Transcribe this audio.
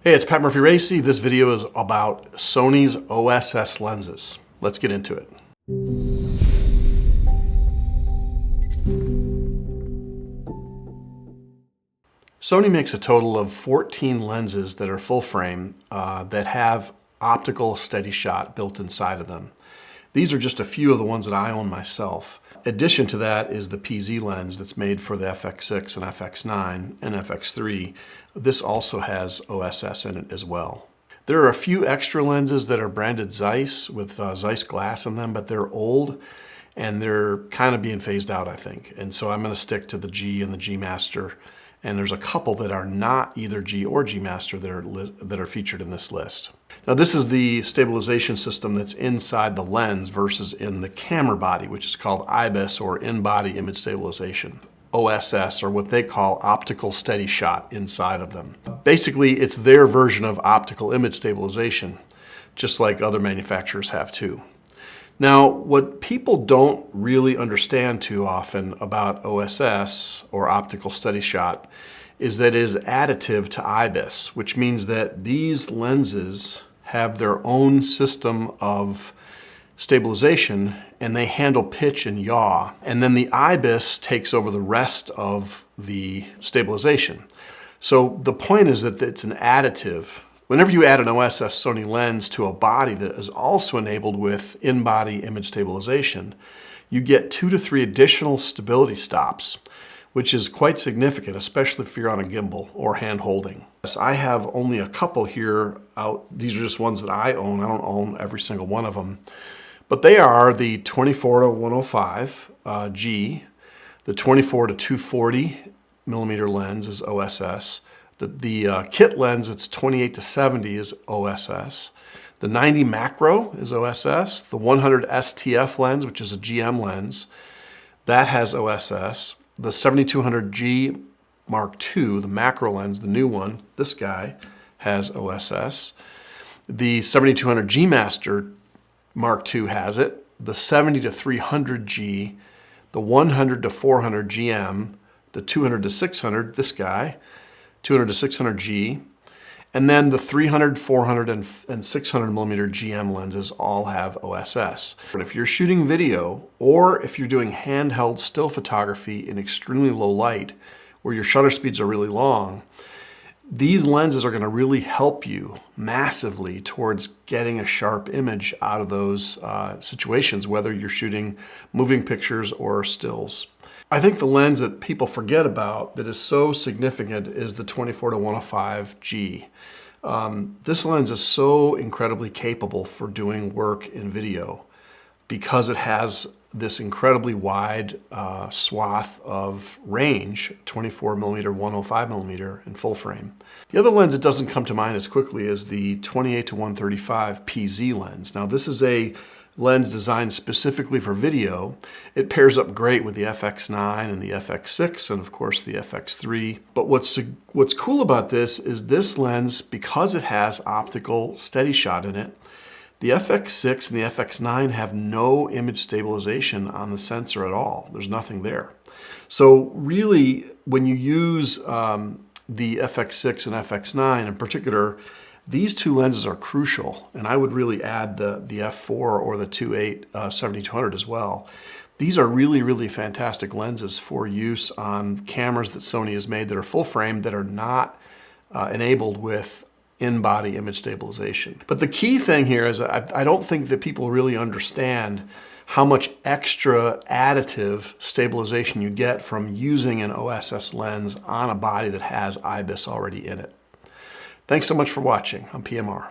Hey, it's Pat Murphy-Racy. This video is about Sony's OSS lenses. Let's get into it. Sony makes a total of 14 lenses that are full frame that have optical steady shot built inside of them. These are just a few of the ones that I own myself. Addition to that is the PZ lens that's made for the FX6 and FX9 and FX3. This also has OSS in it as well. There are a few extra lenses that are branded Zeiss with Zeiss glass in them, but they're old and they're kind of being phased out, I think. And so I'm going to stick to the G and the G Master. And there's a couple that are not either G or G Master that are featured in this list. Now this is the stabilization system that's inside the lens versus in the camera body, which is called IBIS, or in-body image stabilization. OSS, or what they call optical steady shot inside of them. Basically, it's their version of optical image stabilization, just like other manufacturers have too. Now, what people don't really understand too often about OSS, or optical steady shot, is that it is additive to IBIS, which means that these lenses have their own system of stabilization and they handle pitch and yaw. And then the IBIS takes over the rest of the stabilization. So the point is that it's an additive. Whenever you add an OSS Sony lens to a body that is also enabled with in-body image stabilization, you get 2 to 3 additional stability stops, which is quite significant, especially if you're on a gimbal or hand holding. Yes, I have only a couple here out. These are just ones that I own. I don't own every single one of them. But they are the 24 to 105 G, the 24 to 240 millimeter lens is OSS. The kit lens, it's 28 to 70 is OSS. The 90 macro is OSS. The 100 STF lens, which is a GM lens, that has OSS. The 7200G Mark II, the macro lens, the new one, this guy, has OSS. The 7200G Master Mark II has it. The 70 to 300G, the 100 to 400 GM, the 200 to 600, this guy, 200 to 600G, and then the 300, 400, and 600 millimeter GM lenses all have OSS. But if you're shooting video, or if you're doing handheld still photography in extremely low light, where your shutter speeds are really long, these lenses are going to really help you massively towards getting a sharp image out of those situations, whether you're shooting moving pictures or stills. I think the lens that people forget about that is so significant is the 24 to 105 G. This lens is so incredibly capable for doing work in video because it has this incredibly wide swath of range, 24 millimeter, 105 millimeter in full frame. The other lens that doesn't come to mind as quickly is the 28 to 135 PZ lens. Now this is a lens designed specifically for video. It pairs up great with the FX9 and the FX6 and of course the FX3. But what's cool about this is this lens, because it has optical steady shot in it, the FX6 and the FX9 have no image stabilization on the sensor at all. There's nothing there. So really, when you use the FX6 and FX9 in particular, these two lenses are crucial, and I would really add the F4 or the 2.8 7200 as well. These are really, really fantastic lenses for use on cameras that Sony has made that are full frame that are not enabled with in-body image stabilization. But the key thing here is I don't think that people really understand how much extra additive stabilization you get from using an OSS lens on a body that has IBIS already in it. Thanks so much for watching. I'm PMR.